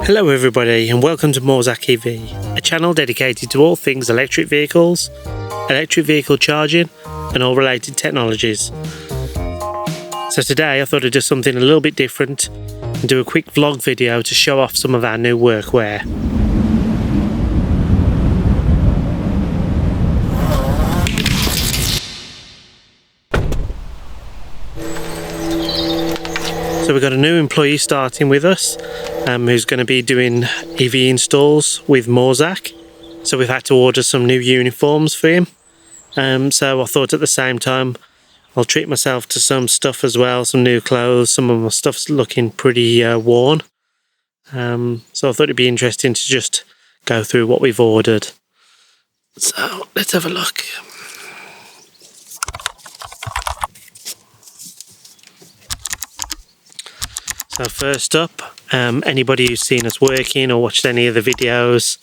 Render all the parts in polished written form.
Hello everybody and welcome to Morzak EV, a channel dedicated to all things electric vehicles, electric vehicle charging and all related technologies. So today I thought I'd do something a little bit different and do a quick vlog video to show off some of our new workwear. So we've got a new employee starting with us who's going to be doing EV installs with Morzak. So we've had to order some new uniforms for him. So I thought at the same time I'll treat myself to some stuff as well, some new clothes. Some of my stuff's looking pretty worn. So I thought it'd be interesting to just go through what we've ordered. So let's have a look. So first up, anybody who's seen us working or watched any of the videos,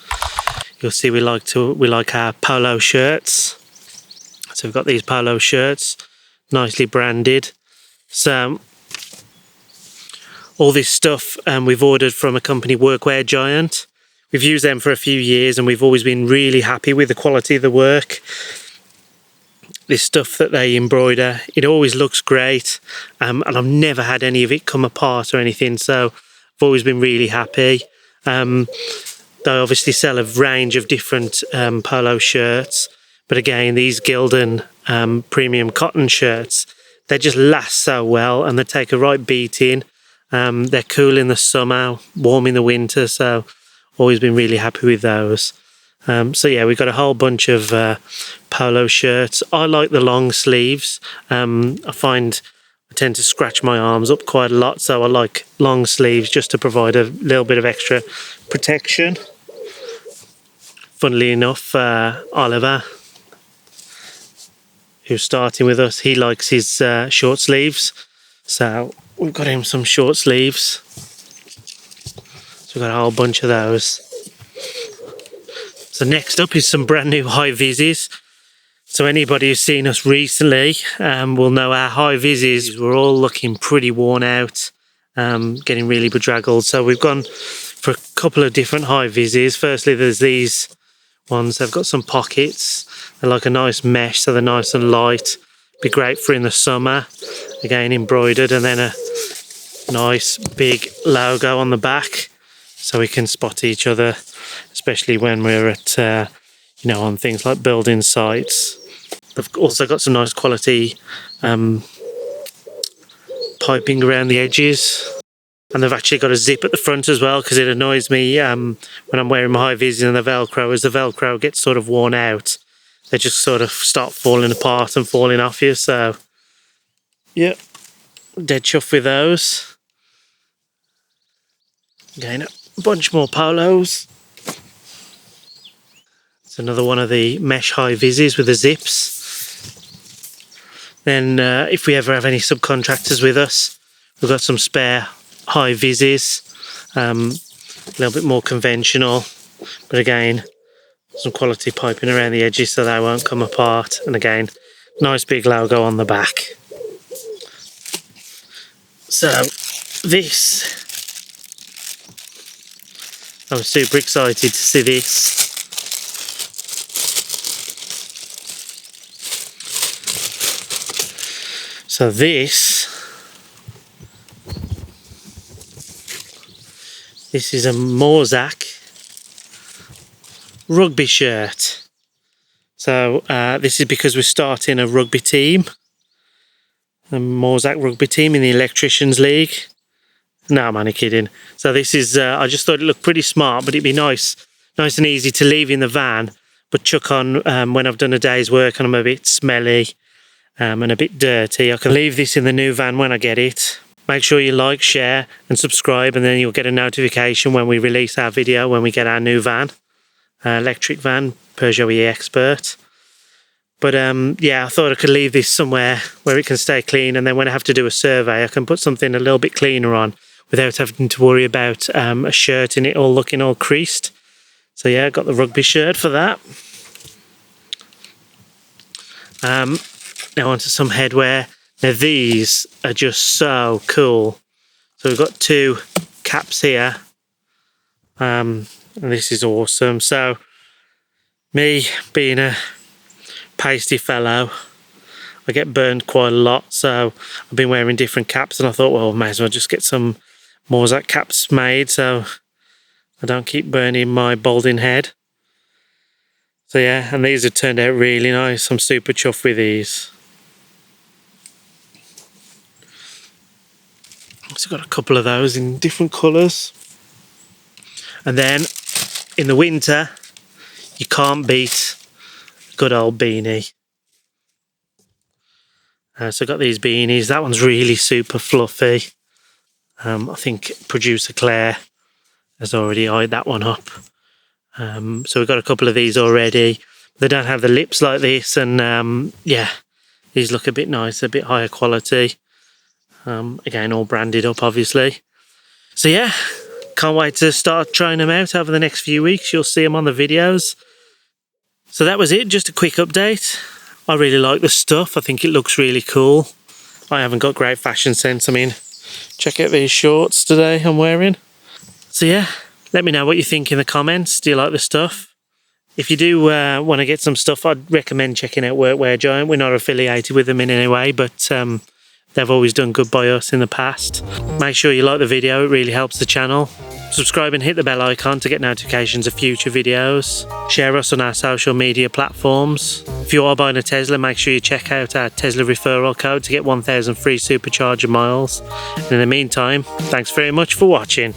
you'll see we like our polo shirts. So we've got these polo shirts, nicely branded. So all this stuff we've ordered from a company, Workwear Giant. We've used them for a few years and we've always been really happy with the quality of the work. This stuff that they embroider, it always looks great, and I've never had any of it come apart or anything, so I've always been really happy. They obviously sell a range of different polo shirts, but again, these Gildan premium cotton shirts, they just last so well and they take a right beating. They're cool in the summer, warm in the winter, so always been really happy with those. So yeah, we've got a whole bunch of polo shirts. I like the long sleeves. I find I tend to scratch my arms up quite a lot, so I like long sleeves just to provide a little bit of extra protection. Funnily enough, Oliver, who's starting with us, he likes his short sleeves, so we've got him some short sleeves. So we've got a whole bunch of those. So next up is some brand new high vises. So anybody who's seen us recently will know our high vises were all looking pretty worn out, getting really bedraggled. So we've gone for a couple of different high vises. Firstly, there's these ones. They've got some pockets. They're like a nice mesh, so they're nice and light. Be great for in the summer. Again, embroidered, and then a nice big logo on the back, so we can spot each other, especially when we're at, on things like building sites. They've also got some nice quality piping around the edges. And they've actually got a zip at the front as well, because it annoys me when I'm wearing my high vis and the Velcro, as the Velcro gets sort of worn out, they just sort of start falling apart and falling off you. So, yeah, dead chuffed with those. Again, a bunch more polos. It's another one of the mesh high vises with the zips. Then if we ever have any subcontractors with us, we've got some spare high vises, a little bit more conventional, but again, some quality piping around the edges so they won't come apart. And again, nice big logo on the back. So this, I was super excited to see this. So this is a Morzak rugby shirt. So this is because we're starting a rugby team, a Morzak rugby team in the Electricians League. No, I'm only kidding. So this is, I just thought it looked pretty smart, but it'd be nice and easy to leave in the van, but chuck on when I've done a day's work and I'm a bit smelly and a bit dirty. I can leave this in the new van when I get it. Make sure you like, share and subscribe, and then you'll get a notification when we release our video, when we get our new van, electric van, Peugeot E-Expert. But yeah, I thought I could leave this somewhere where it can stay clean, and then when I have to do a survey, I can put something a little bit cleaner on without having to worry about a shirt in it all looking all creased. So yeah, I got the rugby shirt for that. Now onto some headwear. Now these are just so cool. So we've got two caps here And this is awesome. So me being a pasty fellow, I get burned quite a lot, so I've been wearing different caps, and I thought, well, may as well just get some Morzak caps made so I don't keep burning my balding head. So yeah, and these have turned out really nice. I'm super chuffed with these. So got a couple of those in different colours. And then in the winter, you can't beat a good old beanie. So I've got these beanies. That one's really super fluffy. I think producer Claire has already eyed that one up. So we've got a couple of these already. They don't have the lips like this, and yeah, these look a bit nicer, a bit higher quality. Again, all branded up, obviously. So yeah, can't wait to start trying them out over the next few weeks. You'll see them on the videos. So that was it, just a quick update. I really like the stuff. I think it looks really cool. I haven't got great fashion sense. I mean, check out these shorts today I'm wearing. So yeah, let me know what you think in the comments. Do you like the stuff? If you do want to get some stuff, I'd recommend checking out Workwear Giant. We're not affiliated with them in any way, but they've always done good by us in the past. Make sure you like the video, it really helps the channel. Subscribe and hit the bell icon to get notifications of future videos. Share us on our social media platforms. If you are buying a Tesla, make sure you check out our Tesla referral code to get 1,000 free supercharger miles. And in the meantime, thanks very much for watching.